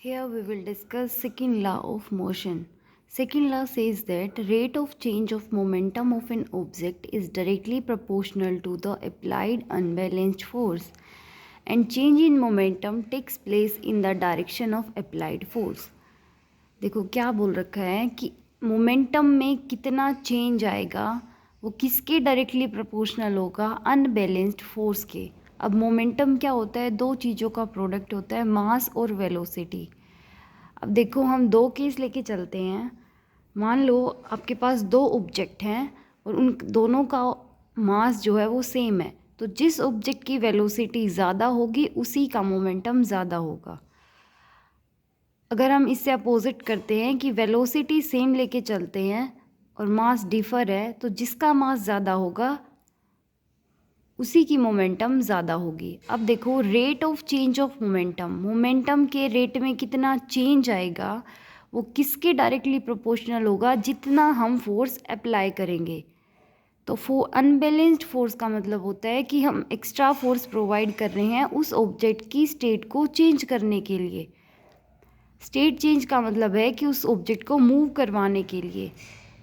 Here we will discuss second law of motion. Second law says that rate of change of momentum of an object is directly proportional to the applied unbalanced force and change in momentum takes place in the direction of applied force. देखो क्या बोल रखा है कि momentum में कितना change आएगा वो किसके डायरेक्टली प्रोपोर्शनल होगा, अनबैलेंस्ड फोर्स के। अब मोमेंटम क्या होता है, दो चीज़ों का प्रोडक्ट होता है, मास और वेलोसिटी। अब देखो हम दो केस लेके चलते हैं। मान लो आपके पास दो ऑब्जेक्ट हैं और उन दोनों का मास जो है वो सेम है, तो जिस ऑब्जेक्ट की वेलोसिटी ज़्यादा होगी उसी का मोमेंटम ज़्यादा होगा। अगर हम इससे अपोजिट करते हैं कि वेलोसिटी सेम लेके चलते हैं और मास डिफर है, तो जिसका मास ज़्यादा होगा उसी की मोमेंटम ज़्यादा होगी। अब देखो rate of change of momentum, momentum के रेट में कितना चेंज आएगा वो किसके डायरेक्टली प्रोपोर्शनल होगा, जितना हम फोर्स अप्लाई करेंगे। तो अनबैलेंस्ड फोर्स का मतलब होता है कि हम एक्स्ट्रा फोर्स प्रोवाइड कर रहे हैं उस ऑब्जेक्ट की स्टेट को चेंज करने के लिए। स्टेट चेंज का मतलब है कि उस ऑब्जेक्ट को मूव करवाने के लिए।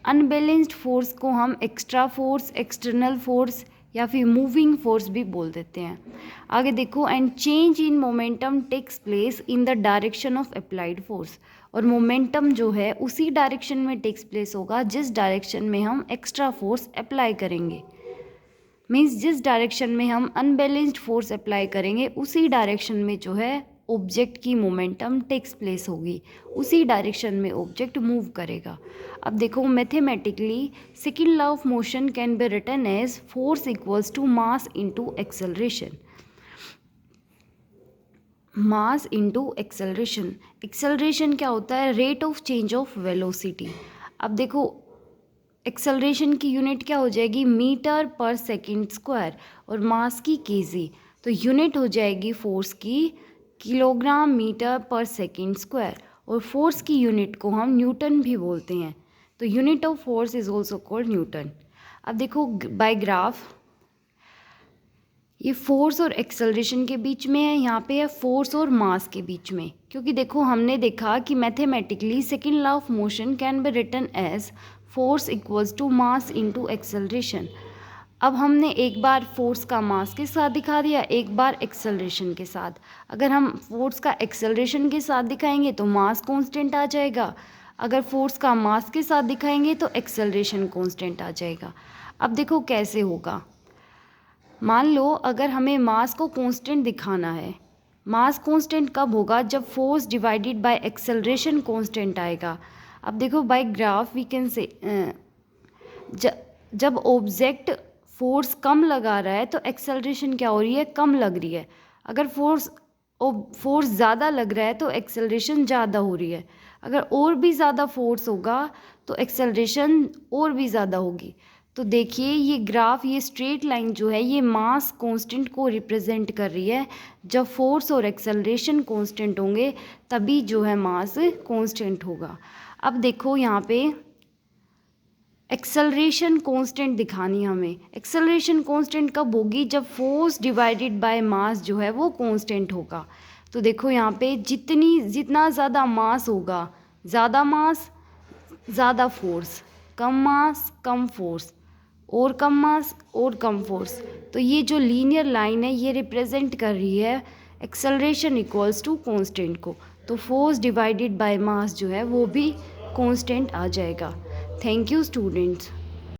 अनबैलेंस्ड फोर्स को हम एक्स्ट्रा फोर्स, एक्सटर्नल फोर्स या फिर मूविंग फोर्स भी बोल देते हैं। आगे देखो, and change in momentum takes place in the direction of applied force. और मोमेंटम जो है उसी डायरेक्शन में टेक्स प्लेस होगा जिस डायरेक्शन में हम एक्स्ट्रा फोर्स अप्लाई करेंगे। मीन्स जिस डायरेक्शन में हम अनबैलेंस्ड फोर्स अप्लाई करेंगे उसी डायरेक्शन में जो है ऑब्जेक्ट की मोमेंटम टेक्स प्लेस होगी, उसी डायरेक्शन में ऑब्जेक्ट मूव करेगा। अब देखो mathematically second law of motion can be written as force equals to mass into acceleration. Mass into acceleration. Acceleration क्या होता है, rate of change of velocity. अब देखो एक्सेलरेशन की यूनिट क्या हो जाएगी, मीटर पर सेकंड स्क्वायर, और मास की केजी। तो यूनिट हो जाएगी फोर्स की किलोग्राम मीटर पर सेकंड स्क्वायर, और फोर्स की यूनिट को हम न्यूटन भी बोलते हैं। तो unit of force is also called Newton. अब देखो बाय ग्राफ, ये फोर्स और एक्सेलरेशन के बीच में है, यहाँ पे है फोर्स और मास के बीच में। क्योंकि देखो हमने देखा कि mathematically second law of motion can be written as force equals to mass into acceleration. अब हमने एक बार फोर्स का मास के साथ दिखा दिया, एक बार एक्सेलरेशन के साथ। अगर हम फोर्स का एक्सेलरेशन के साथ दिखाएंगे तो मास कांस्टेंट आ जाएगा, अगर फोर्स का मास के साथ दिखाएंगे तो एक्सेलरेशन कांस्टेंट आ जाएगा। अब देखो कैसे होगा। मान लो अगर हमें मास को कांस्टेंट दिखाना है, मास कांस्टेंट कब होगा, जब force divided by acceleration constant आएगा। अब देखो bye graph we can say जब ऑब्जेक्ट फोर्स कम लगा रहा है तो एक्सेलरेशन क्या हो रही है, कम लग रही है। अगर फोर्स ज़्यादा लग रहा है तो एक्सेलरेशन ज़्यादा हो रही है। अगर और भी ज़्यादा फोर्स होगा तो एक्सेलरेशन और भी ज़्यादा होगी। तो देखिए ये ग्राफ, ये स्ट्रेट लाइन जो है ये मास कांस्टेंट को रिप्रेजेंट कर रही है। जब फोर्स और एक्सेलरेशन कांस्टेंट होंगे तभी जो है मास कांस्टेंट होगा। अब देखो यहाँ पे एक्सेलरेशन कांस्टेंट दिखानी है हमें। एक्सेलरेशन कांस्टेंट कब होगी, जब फोर्स डिवाइडेड बाय मास जो है वो कांस्टेंट होगा। तो देखो यहाँ पे जितना ज़्यादा मास होगा, ज़्यादा मास ज़्यादा फोर्स, कम मास कम फोर्स, और कम मास और कम फोर्स। तो ये जो लीनियर लाइन है ये रिप्रेजेंट कर रही है एक्सेलरेशन इक्वल्स टू कांस्टेंट को। तो फोर्स डिवाइडेड बाय मास जो है वो भी कांस्टेंट आ जाएगा। Thank you students.